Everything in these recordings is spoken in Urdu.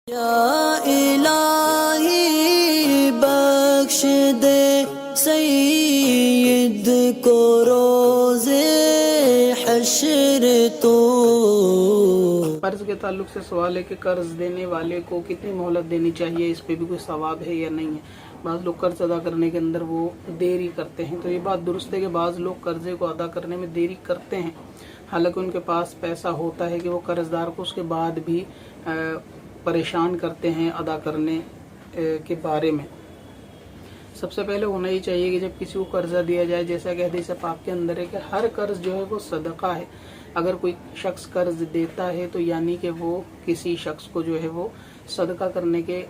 یا الہی بخش دے سید کو روز حشر تو۔ قرض کے تعلق سے سوال ہے کہ قرض دینے والے کو کتنی مہلت دینی چاہیے، اس پہ بھی کوئی ثواب ہے یا نہیں ہے۔ بعض لوگ قرض ادا کرنے کے اندر وہ دیری کرتے ہیں، تو یہ بات درست ہے کہ بعض لوگ قرضے کو ادا کرنے میں دیری کرتے ہیں، حالانکہ ان کے پاس پیسہ ہوتا ہے کہ وہ قرض دار کو اس کے بعد بھی پریشان کرتے ہیں ادا کرنے کے بارے میں۔ سب سے پہلے ہونا ہی چاہیے کہ جب کسی کو قرضہ دیا جائے، جیسا کہ حدیث پاک کے اندر ہے کہ ہر قرض جو ہے وہ صدقہ ہے۔ اگر کوئی شخص قرض دیتا ہے تو یعنی کہ وہ کسی شخص کو جو ہے وہ صدقہ کرنے کے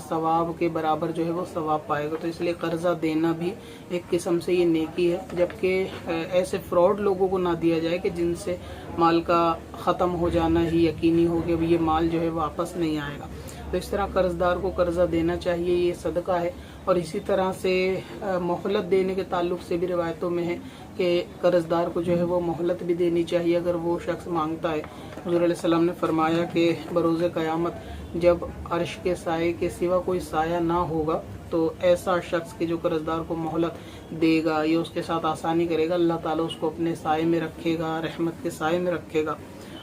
ثواب کے برابر جو ہے وہ ثواب پائے گا، تو اس لیے قرضہ دینا بھی ایک قسم سے یہ نیکی ہے۔ جبکہ ایسے فراڈ لوگوں کو نہ دیا جائے کہ جن سے مال کا ختم ہو جانا ہی یقینی ہو کہ یہ مال جو ہے واپس نہیں آئے گا، تو اس طرح قرض دار کو قرضہ دینا چاہیے، یہ صدقہ ہے۔ اور اسی طرح سے مہلت دینے کے تعلق سے بھی روایتوں میں ہے کہ قرض دار کو جو ہے وہ مہلت بھی دینی چاہیے اگر وہ شخص مانگتا ہے۔ حضور علیہ السلام نے فرمایا کہ بروز قیامت جب عرش کے سائے کے سوا کوئی سایہ نہ ہوگا تو ایسا شخص کہ جو قرض دار کو مہلت دے گا یا اس کے ساتھ آسانی کرے گا، اللہ تعالیٰ اس کو اپنے سائے میں رکھے گا، رحمت کے سائے میں رکھے گا۔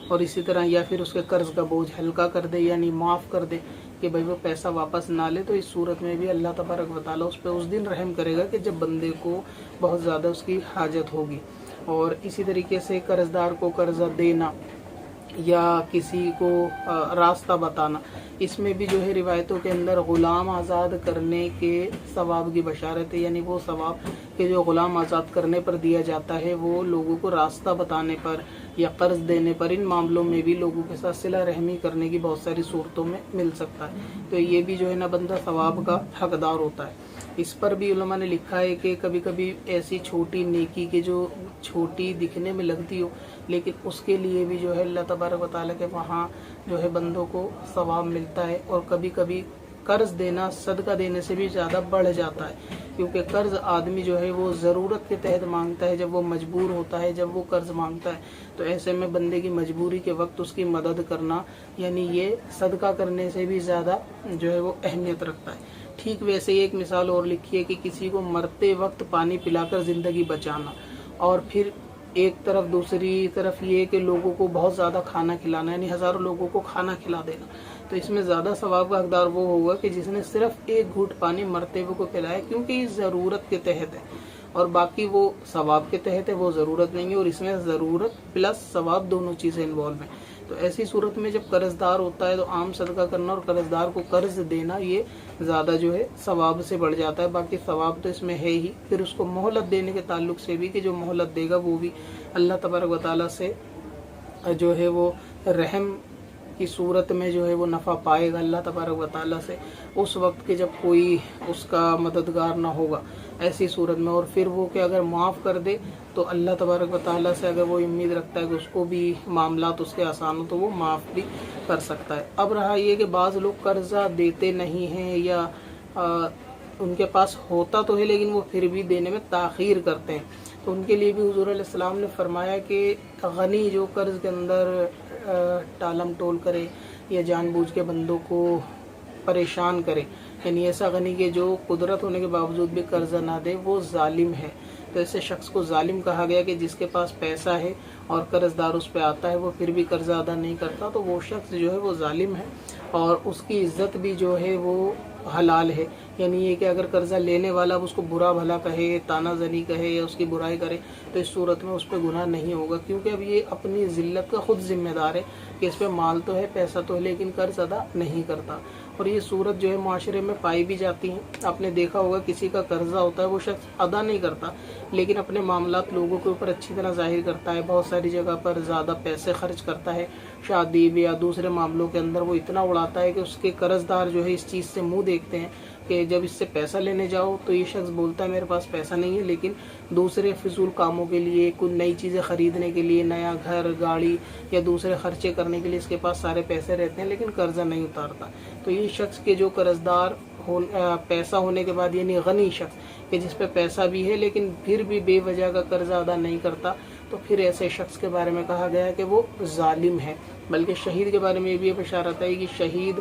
اور اسی طرح یا پھر اس کے قرض کا بوجھ ہلکا کر دے، یعنی معاف کر دے کہ بھائی وہ پیسہ واپس نہ لے، تو اس صورت میں بھی اللہ تبارک و تعالیٰ اس پہ اس دن رحم کرے گا کہ جب بندے کو بہت زیادہ اس کی حاجت ہوگی۔ اور اسی طریقے سے قرض دار کو قرضہ دینا یا کسی کو راستہ بتانا، اس میں بھی جو ہے روایتوں کے اندر غلام آزاد کرنے کے ثواب کی بشارت ہے، یعنی وہ ثواب کہ جو غلام آزاد کرنے پر دیا جاتا ہے وہ لوگوں کو راستہ بتانے پر یا قرض دینے پر، ان معاملوں میں بھی لوگوں کے ساتھ صلہ رحمی کرنے کی بہت ساری صورتوں میں مل سکتا ہے، تو یہ بھی جو ہے نا بندہ ثواب کا حقدار ہوتا ہے۔ اس پر بھی علماء نے لکھا ہے کہ کبھی کبھی ایسی چھوٹی نیکی کہ جو چھوٹی دکھنے میں لگتی ہو لیکن اس کے لیے بھی جو ہے اللہ تبارک و تعالیٰ کے وہاں جو ہے بندوں کو ثواب ملتا ہے، اور کبھی کبھی قرض دینا صدقہ دینے سے بھی زیادہ بڑھ جاتا ہے، کیونکہ قرض آدمی جو ہے وہ ضرورت کے تحت مانگتا ہے، جب وہ مجبور ہوتا ہے، جب وہ قرض مانگتا ہے تو ایسے میں بندے کی مجبوری کے وقت اس کی مدد کرنا یعنی یہ صدقہ کرنے سے بھی زیادہ جو ہے وہ اہمیت رکھتا ہے۔ ٹھیک ویسے ہی ایک مثال اور لکھی ہے کہ کسی کو مرتے وقت پانی پلا کر زندگی بچانا، اور پھر ایک طرف دوسری طرف یہ کہ لوگوں کو بہت زیادہ کھانا کھلانا، یعنی ہزاروں لوگوں کو کھانا کھلا دینا، تو اس میں زیادہ ثواب کا حقدار وہ ہوگا کہ جس نے صرف ایک گھونٹ پانی مرتے ہوئے کو پلایا، کیونکہ یہ ضرورت کے تحت ہے، اور باقی وہ ثواب کے تحت ہے، وہ ضرورت نہیں ہے، اور اس میں ضرورت پلس ثواب دونوں چیزیں انوالو ہیں۔ تو ایسی صورت میں جب قرض دار ہوتا ہے تو عام صدقہ کرنا اور قرض دار کو قرض دینا یہ زیادہ جو ہے ثواب سے بڑھ جاتا ہے، باقی ثواب تو اس میں ہے ہی۔ پھر اس کو مہلت دینے کے تعلق سے بھی کہ جو مہلت دے گا وہ بھی اللہ تبارک و تعالیٰ سے جو ہے وہ رحم کی صورت میں جو ہے وہ نفع پائے گا اللہ تبارک و تعالیٰ سے اس وقت کہ جب کوئی اس کا مددگار نہ ہوگا ایسی صورت میں، اور پھر وہ کہ اگر معاف کر دے تو اللہ تبارک و تعالیٰ سے اگر وہ امید رکھتا ہے کہ اس کو بھی معاملات اس کے آسان ہو تو وہ معاف بھی کر سکتا ہے۔ اب رہا یہ کہ بعض لوگ قرضہ دیتے نہیں ہیں یا ان کے پاس ہوتا تو ہے لیکن وہ پھر بھی دینے میں تاخیر کرتے ہیں، تو ان کے لیے بھی حضور علیہ السلام نے فرمایا کہ غنی جو قرض کے اندر ٹالم ٹول کرے یا جان بوجھ کے بندوں کو پریشان کرے، یعنی ایسا غنی کہ جو قدرت ہونے کے باوجود بھی قرضہ نہ دے، وہ ظالم ہے۔ تو ایسے شخص کو ظالم کہا گیا کہ جس کے پاس پیسہ ہے اور قرض دار اس پہ آتا ہے وہ پھر بھی قرضہ ادا نہیں کرتا، تو وہ شخص جو ہے وہ ظالم ہے، اور اس کی عزت بھی جو ہے وہ حلال ہے، یعنی یہ کہ اگر قرضہ لینے والا اب اس کو برا بھلا کہے، تانا زنی کہے یا اس کی برائی کرے تو اس صورت میں اس پہ گناہ نہیں ہوگا، کیونکہ اب یہ اپنی ذلت کا خود ذمہ دار ہے کہ اس پہ مال تو ہے، پیسہ تو ہے، لیکن قرض ادا نہیں کرتا۔ اور یہ صورت جو ہے معاشرے میں پائی بھی جاتی ہیں۔ آپ نے دیکھا ہوگا کسی کا قرضہ ہوتا ہے، وہ شخص ادا نہیں کرتا لیکن اپنے معاملات لوگوں کے اوپر اچھی طرح ظاہر کرتا ہے، بہت ساری جگہ پر زیادہ پیسے خرچ کرتا ہے، شادی یا دوسرے معاملوں کے اندر وہ اتنا اڑاتا ہے کہ اس کے قرض دار جو ہے اس چیز سے منہ دیکھتے ہیں کہ جب اس سے پیسہ لینے جاؤ تو یہ شخص بولتا ہے میرے پاس پیسہ نہیں ہے، لیکن دوسرے فضول کاموں کے لیے، کچھ نئی چیزیں خریدنے کے لیے، نیا گھر گاڑی یا دوسرے خرچے کرنے کے لیے اس کے پاس سارے پیسے رہتے ہیں لیکن قرضہ نہیں اتارتا۔ تو یہ شخص کے جو قرض دار پیسہ ہونے کے بعد یعنی غنی شخص کہ جس پہ پیسہ بھی ہے لیکن پھر بھی بے وجہ کا قرضہ ادا نہیں کرتا، تو پھر ایسے شخص کے بارے میں کہا گیا ہے کہ وہ ظالم ہے۔ بلکہ شہید کے بارے میں یہ بھی بشارت ہے کہ شہید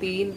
3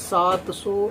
700